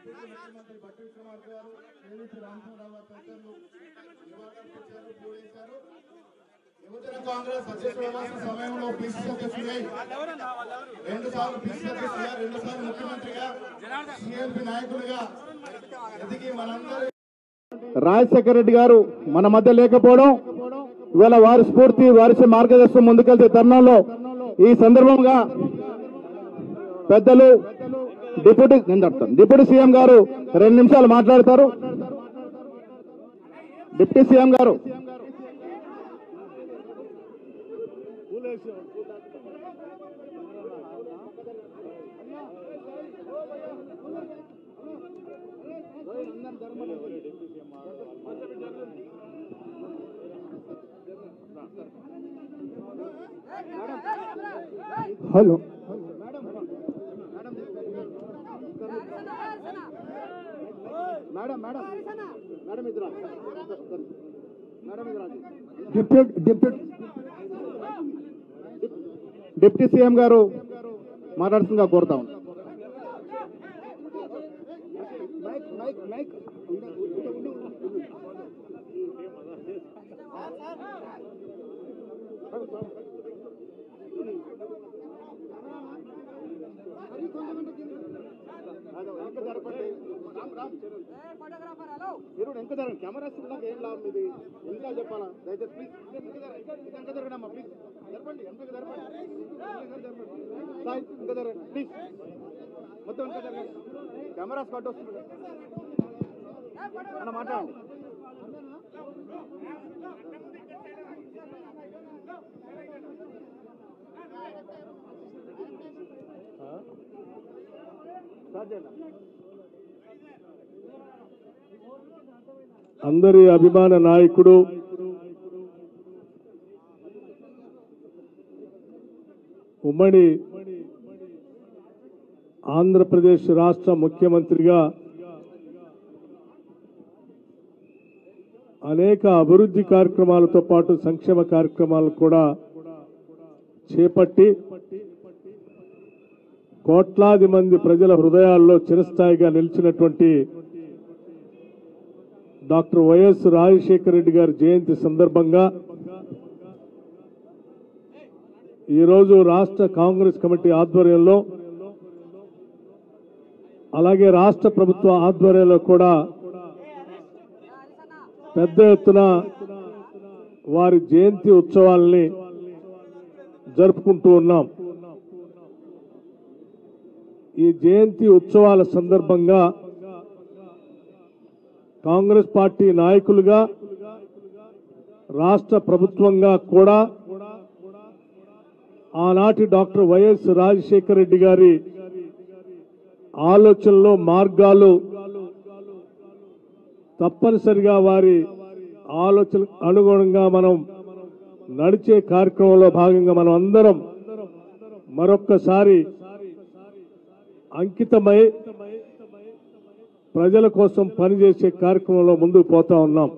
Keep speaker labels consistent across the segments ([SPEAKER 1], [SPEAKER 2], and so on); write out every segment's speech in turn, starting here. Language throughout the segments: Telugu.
[SPEAKER 1] ముఖ్యమంత్రి బట్టి విక్రమార్క గారు కేవీపీ రామచంద్రరావు తదితరులు యువకులు పోలీసారు. యువజన కాంగ్రెస్ అధ్యక్షుల సమయంలో పిసిసి అధ్యక్షుడై 2 సార్లు పిసిసి అధ్యక్షుడిగా 2 సార్లు ముఖ్యమంత్రిగా సిఎల్పి నాయకుడిగా ఎదిగి మనందరి రాజశేఖర రెడ్డి గారు మన మధ్య లేకపోవడం, ఇవాళ వారి స్ఫూర్తి వారి మార్గదర్శనం ముందుకెళ్తే తరుణంలో ఈ సందర్భంగా పెద్దలు డిప్యూటీ సీఎం గారు 2 నిమిషాలు మాట్లాడతారు. డిప్యూటీ సీఎం గారు హలో డిప్యూటీ సీఎం గారు మాట్లాడుతుందిగా కోరుతాం. కెమెరా ఏం లాభం ఇది ఇంకా చెప్పాలా? దయచేసి ప్లీజ్ ఇంకా జరగడమ్మా, ప్లీజ్ జరపండి, ఇంకా జరపండి, ఇంకా జరగండి ప్లీజ్, మొత్తం ఇంకా జరగండి. కెమెరా స్పాట్ వస్తుంది అన్న, మాట్లాడండి.
[SPEAKER 2] అందరి అభిమాన నాయకుడు, ఉమ్మడి ఆంధ్రప్రదేశ్ రాష్ట్ర ముఖ్యమంత్రిగా అనేక అభివృద్ధి కార్యక్రమాలతో పాటు సంక్షేమ కార్యక్రమాలు కూడా చేపట్టి కోట్లాది మంది ప్రజల హృదయాల్లో చిరస్థాయిగా నిలిచినటువంటి డాక్టర్ వైఎస్ రాజశేఖర రెడ్డి గారి జయంతి సందర్భంగా ఈరోజు రాష్ట్ర కాంగ్రెస్ కమిటీ ఆధ్వర్యంలో, అలాగే రాష్ట్ర ప్రభుత్వ ఆధ్వర్యంలో కూడా పెద్ద ఎత్తున వారి జయంతి ఉత్సవాల్ని జరుపుకుంటూ ఉన్నాం. ఈ జయంతి ఉత్సవాల సందర్భంగా కాంగ్రెస్ పార్టీ నాయకులుగా, రాష్ట్ర ప్రభుత్వంగా కూడా ఆనాటి డాక్టర్ వైఎస్ రాజశేఖర రెడ్డి గారి ఆలోచనలో మార్గాలు తప్పనిసరిగా వారి ఆలోచన అనుగుణంగా మనం నడిచే కార్యక్రమంలో భాగంగా మనం అందరం మరొక్కసారి అంకితమై ప్రజల కోసం పనిచేసే కార్యక్రమంలో ముందుకు పోతా ఉన్నాం.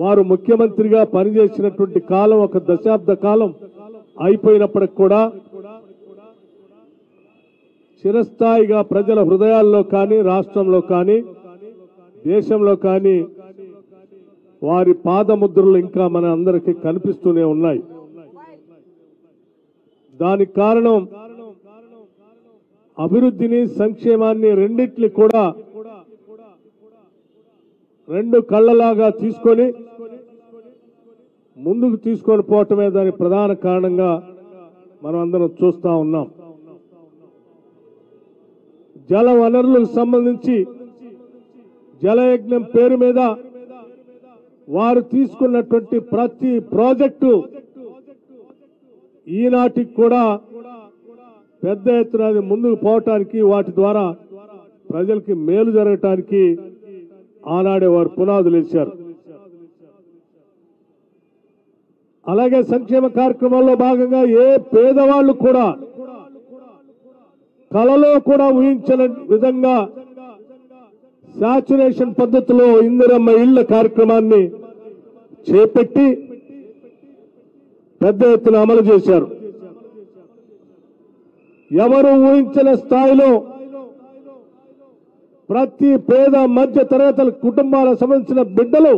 [SPEAKER 2] వారు ముఖ్యమంత్రిగా పనిచేసినటువంటి కాలం 1 దశాబ్ద కాలం అయిపోయినప్పటికి కూడా చిరస్థాయిగా ప్రజల హృదయాల్లో కానీ, రాష్ట్రంలో కానీ, దేశంలో కానీ వారి పాదముద్రలు ఇంకా మన అందరికీ కనిపిస్తూనే ఉన్నాయి. దానికి కారణం అభివృద్ధిని, సంక్షేమాన్ని రెండిట్ని కూడా 2 కళ్ళలాగా తీసుకొని ముందుకు తీసుకొని పోవటమే దానికి ప్రధాన కారణంగా మనం అందరం చూస్తా ఉన్నాం. జల వనరులకు సంబంధించి జలయజ్ఞం పేరు మీద వారు తీసుకున్నటువంటి ప్రతి ప్రాజెక్టు ఈనాటికి కూడా పెద్ద ఎత్తున అది ముందుకు పోవటానికి, వాటి ద్వారా ప్రజలకి మేలు జరగటానికి ఆనాడే వారు పునాదులు వేశారు. అలాగే సంక్షేమ కార్యక్రమాల్లో భాగంగా ఏ పేదవాళ్ళు కూడా కలలో కూడా ఊహించని విధంగా సాచురేషన్ పద్ధతిలో ఇందిరమ్మ ఇళ్ల కార్యక్రమాన్ని చేపట్టి పెద్ద ఎత్తున అమలు చేశారు. ఎవరు ఊహించని స్థాయిలో ప్రతి పేద మధ్య తరగతుల కుటుంబాలకు సంబంధించిన బిడ్డలు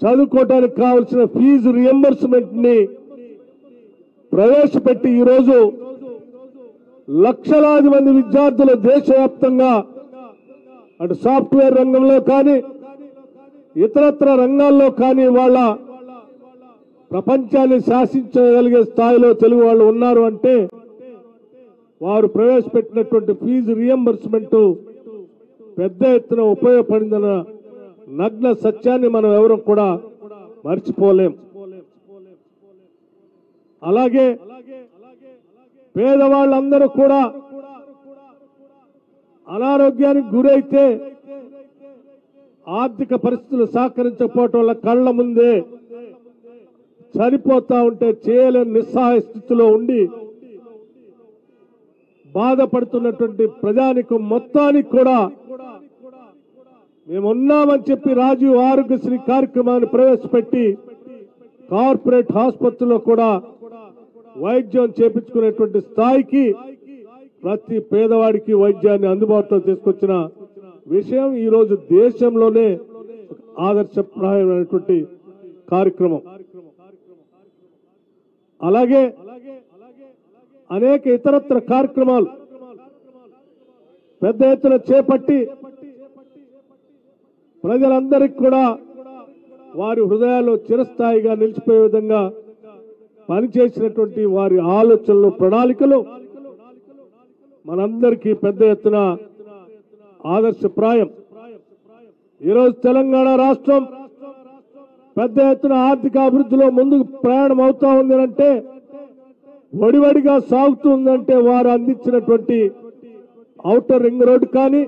[SPEAKER 2] చదువుకోవడానికి కావలసిన ఫీజు రియంబర్స్మెంట్ ని ప్రవేశపెట్టి ఈరోజు లక్షలాది మంది విద్యార్థులు దేశవ్యాప్తంగా అటు సాఫ్ట్వేర్ రంగంలో కానీ ఇతరత్ర రంగాల్లో కానీ వాళ్ళ ప్రపంచాన్ని శాసించగలిగే స్థాయిలో తెలుగు వాళ్ళు ఉన్నారు అంటే వారు ప్రవేశపెట్టినటువంటి ఫీజు రియంబర్స్మెంట్ పెద్ద ఎత్తున ఉపయోగపడిందన్న నగ్న సత్యాన్ని మనం ఎవరు కూడా మర్చిపోలేం. అలాగే పేదవాళ్ళందరూ కూడా అనారోగ్యానికి గురైతే ఆర్థిక పరిస్థితులు సహకరించకపోవటం వల్ల కళ్ల ముందే చనిపోతా ఉంటే చేయలేని నిస్సహాయ స్థితిలో ఉండి బాధపడుతున్నటువంటి ప్రజానికం మొత్తానికి కూడా మేమున్నామని చెప్పి రాజీవ్ ఆరోగ్యశ్రీ కార్యక్రమాన్ని ప్రవేశపెట్టి కార్పొరేట్ ఆసుపత్రిలో కూడా వైద్యం చేపించుకునేటువంటి స్థాయికి ప్రతి పేదవాడికి వైద్యాన్ని అందుబాటులో తీసుకొచ్చిన విషయం ఈ రోజు దేశంలోనే ఆదర్శప్రాయమైనటువంటి కార్యక్రమం. అలాగే అనేక ఇతరత్ర కార్యక్రమాలు పెద్ద ఎత్తున చేపట్టి ప్రజలందరికీ కూడా వారి హృదయాల్లో చిరస్థాయిగా నిలిచిపోయే విధంగా పనిచేసినటువంటి వారి ఆలోచనలు ప్రణాళికలు మనందరికీ పెద్ద ఎత్తున ఆదర్శప్రాయం. ఈరోజు తెలంగాణ రాష్ట్రం పెద్ద ఎత్తున ఆర్థిక అభివృద్ధిలో ముందుకు ప్రయాణం అవుతా ఉంది అంటే వడివడిగా సాగుతుందంటే వారు అందించినటువంటి ఔటర్ రింగ్ రోడ్ కానీ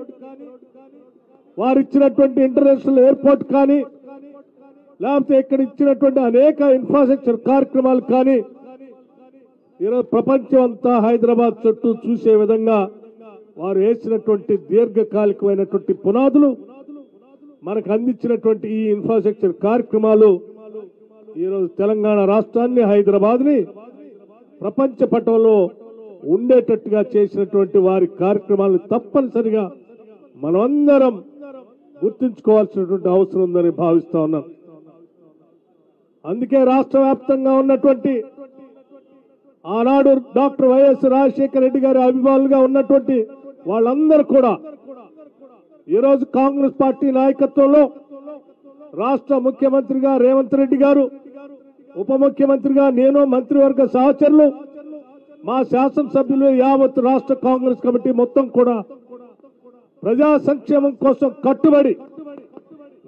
[SPEAKER 2] వారు ఇచ్చినటువంటి ఇంటర్నేషనల్ ఎయిర్పోర్ట్ కానీ లేకపోతే ఇక్కడ ఇచ్చినటువంటి అనేక ఇన్ఫ్రాస్ట్రక్చర్ కార్యక్రమాలు కానీ ఈరోజు ప్రపంచం అంతా హైదరాబాద్ చుట్టూ చూసే విధంగా వారు వేసినటువంటి దీర్ఘకాలికమైనటువంటి పునాదులు మనకు అందించినటువంటి ఈ ఇన్ఫ్రాస్ట్రక్చర్ కార్యక్రమాలు ఈరోజు తెలంగాణ రాష్ట్రాన్ని హైదరాబాద్ ని ప్రపంచ పటంలో ఉండేటట్టుగా చేసినటువంటి వారి కార్యక్రమాలను తప్పనిసరిగా మనమందరం గుర్తుంచుకోవాల్సినటువంటి అవసరం ఉందని భావిస్తా ఉన్నాం. అందుకే రాష్ట్ర వ్యాప్తంగా ఉన్నటువంటి ఆనాడు డాక్టర్ వైఎస్ రాజశేఖర రెడ్డి గారి అభిమానులుగా ఉన్నటువంటి వాళ్ళందరూ కూడా ఈరోజు కాంగ్రెస్ పార్టీ నాయకత్వంలో రాష్ట్ర ముఖ్యమంత్రిగా రేవంత్ రెడ్డి గారు, ఉప ముఖ్యమంత్రిగా నేను, మంత్రివర్గ సహచరులు, మా శాసనసభ్యులు, యావత్ రాష్ట్ర కాంగ్రెస్ కమిటీ మొత్తం కూడా ప్రజా సంక్షేమం కోసం కట్టుబడి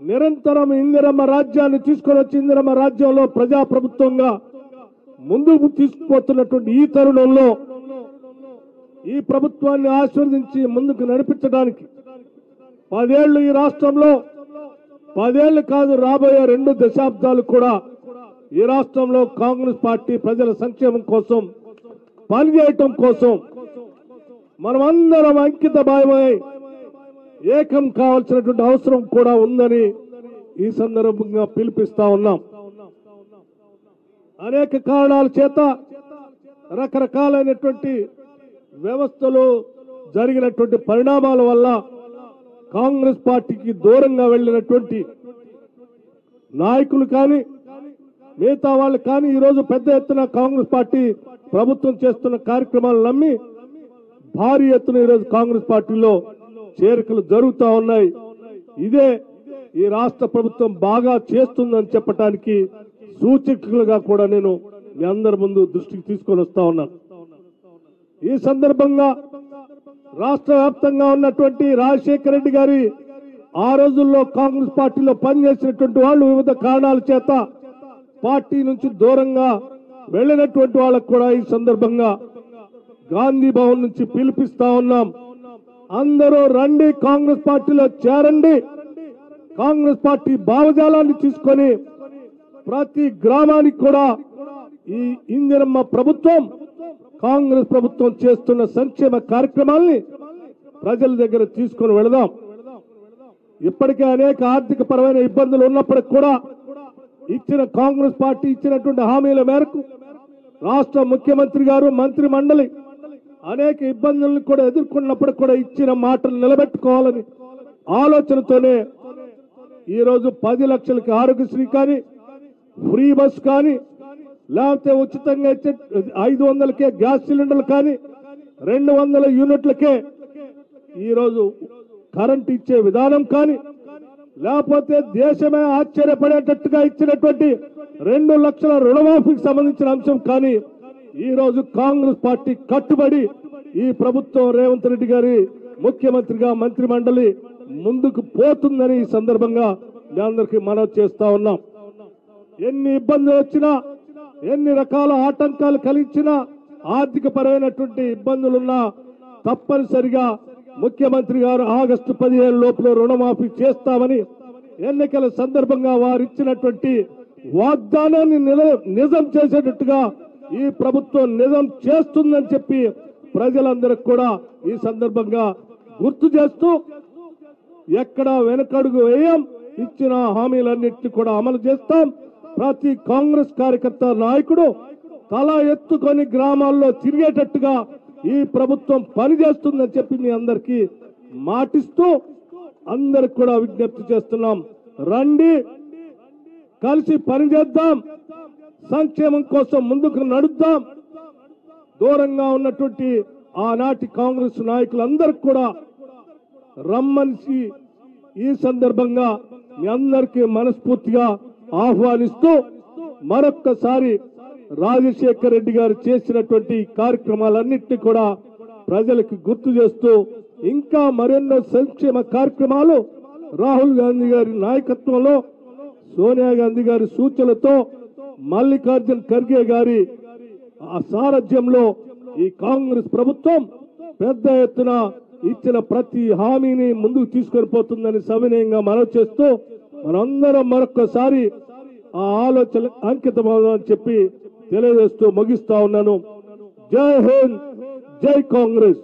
[SPEAKER 2] నిరంతరం ఇందిరమ్మ రాజ్యాన్ని తీసుకొని వచ్చి ఇందిరమ్మ రాజ్యంలో ప్రజా ప్రభుత్వంగా ముందుకు తీసుకుపోతున్నటువంటి ఈ తరుణంలో ఈ ప్రభుత్వాన్ని ఆశీర్వదించి ముందుకు నడిపించడానికి 10 ఏళ్లు ఈ రాష్ట్రంలో 10 ఏళ్లు కాదు రాబోయే 2 దశాబ్దాలు కూడా ఈ రాష్ట్రంలో కాంగ్రెస్ పార్టీ ప్రజల సంక్షేమం కోసం పనిచేయటం కోసం మనమందరం అంకిత భావమై ఏకం కావాల్సినటువంటి అవసరం కూడా ఉందని ఈ సందర్భంగా పిలిపిస్తా ఉన్నాం. అనేక కారణాల చేత రకరకాలైనటువంటి వ్యవస్థలు జరిగినటువంటి పరిణామాల వల్ల కాంగ్రెస్ పార్టీకి దూరంగా వెళ్ళినటువంటి నాయకులు కానీ మిగతా వాళ్ళు కానీ ఈరోజు పెద్ద ఎత్తున కాంగ్రెస్ పార్టీ ప్రభుత్వం చేస్తున్న కార్యక్రమాలు నమ్మి భారీ ఎత్తున ఈరోజు కాంగ్రెస్ పార్టీలో చేరికలు జరుగుతూ ఉన్నాయి. ఇదే ఈ రాష్ట్ర ప్రభుత్వం బాగా చేస్తుందని చెప్పడానికి సూచకులుగా కూడా నేను మీ అందరి ముందు దృష్టికి తీసుకొని వస్తా ఉన్నాను. ఈ సందర్భంగా రాష్ట్ర వ్యాప్తంగా ఉన్నటువంటి రాజశేఖర రెడ్డి గారి ఆ రోజుల్లో కాంగ్రెస్ పార్టీలో పనిచేసినటువంటి వాళ్ళు వివిధ కారణాల చేత పార్టీ నుంచి దూరంగా వెళ్ళినటువంటి వాళ్ళకు కూడా ఈ సందర్భంగా గాంధీ భవన్ నుంచి పిలిపిస్తా ఉన్నాం. అందరూ రండి, కాంగ్రెస్ పార్టీలో చేరండి. కాంగ్రెస్ పార్టీ భావజాలాన్ని తీసుకొని ప్రతి గ్రామానికి కూడా ఈ ఇందిరమ్మ ప్రభుత్వం కాంగ్రెస్ ప్రభుత్వం చేస్తున్న సంక్షేమ కార్యక్రమాల్ని ప్రజల దగ్గర తీసుకొని వెళదాం. ఇప్పటికే అనేక ఆర్థిక పరమైన ఇబ్బందులు ఉన్నప్పటికీ కూడా ఇచ్చిన కాంగ్రెస్ పార్టీ ఇచ్చినటువంటి హామీల మేరకు రాష్ట్ర ముఖ్యమంత్రి గారు, మంత్రి మండలి అనేక ఇబ్బందులను కూడా ఎదుర్కొన్నప్పుడు కూడా ఇచ్చిన మాటలు నిలబెట్టుకోవాలని ఆలోచనతోనే ఈరోజు 10 లక్షలకి ఆరోగ్యశ్రీ కానీ, ఫ్రీ బస్ కానీ, లేకపోతే ఉచితంగా ఇచ్చే 500కే గ్యాస్ సిలిండర్లు కానీ, 200 యూనిట్లకే ఈరోజు కరెంట్ ఇచ్చే విధానం కానీ, లేకపోతే దేశమే ఆశ్చర్యపడేటట్టుగా ఇచ్చినటువంటి 2 లక్షల రుణమాఫీకి సంబంధించిన అంశం కానీ ఈ రోజు కాంగ్రెస్ పార్టీ కట్టుబడి ఈ ప్రభుత్వం రేవంత్ రెడ్డి గారి ముఖ్యమంత్రిగా మంత్రి మండలి ముందుకు పోతుందని ఈ సందర్భంగా మీ అందరికీ మనవి చేస్తా ఉన్నాం. ఎన్ని ఇబ్బందులు వచ్చినా, ఎన్ని రకాల ఆటంకాలు కలిగించినా, ఆర్థిక పరమైనటువంటి ఇబ్బందులున్నా తప్పనిసరిగా ముఖ్యమంత్రి గారు ఆగస్టు 15 లోపల రుణమాఫీ చేస్తామని ఎన్నికల సందర్భంగా వారు ఇచ్చినటువంటి వాగ్దానాన్ని నిజం చేసేటట్టుగా ఈ ప్రభుత్వం నిజం చేస్తుందని చెప్పి ప్రజలందరికీ కూడా ఈ సందర్భంగా గుర్తు చేస్తూ ఎక్కడ వెనకడుగు వేయం, ఇచ్చిన హామీలన్నింటినీ కూడా అమలు చేస్తాం. ప్రతి కాంగ్రెస్ కార్యకర్త నాయకుడు తల ఎత్తుకొని గ్రామాల్లో తిరిగేటట్టుగా ఈ ప్రభుత్వం పనిచేస్తుందని చెప్పి మీ అందరికీ మాటిస్తూ అందరికి కూడా విజ్ఞప్తి చేస్తున్నాం. రండి, కలిసి పనిచేద్దాం, సంక్షేమం కోసం ముందుకు నడుద్దాం. దూరంగా ఉన్నటువంటి ఆనాటి కాంగ్రెస్ నాయకులందరికీ కూడా రమ్మని ఈ సందర్భంగా మీ అందరికీ మనస్ఫూర్తిగా ఆహ్వానిస్తూ మరొక్కసారి రాజశేఖర్ రెడ్డి గారు చేసినటువంటి కార్యక్రమాలన్నింటినీ కూడా ప్రజలకు గుర్తు చేస్తూ ఇంకా మరెన్నో సంక్షేమ కార్యక్రమాలు రాహుల్ గాంధీ గారి నాయకత్వంలో, సోనియా గాంధీ గారి సూచనలతో, మల్లికార్జున్ ఖర్గే గారి సారథ్యంలో ఈ కాంగ్రెస్ ప్రభుత్వం పెద్ద ఎత్తున ఇచ్చిన ప్రతి హామీని ముందుకు తీసుకొని పోతుందని సవినయంగా మనవి చేస్తూ మనందరం మరొక్కసారి ఆ ఆలోచన అంకితమవుదామని చెప్పి తెలియజేస్తూ ముగిస్తా ఉన్నాను. జై హింద్, జై కాంగ్రెస్.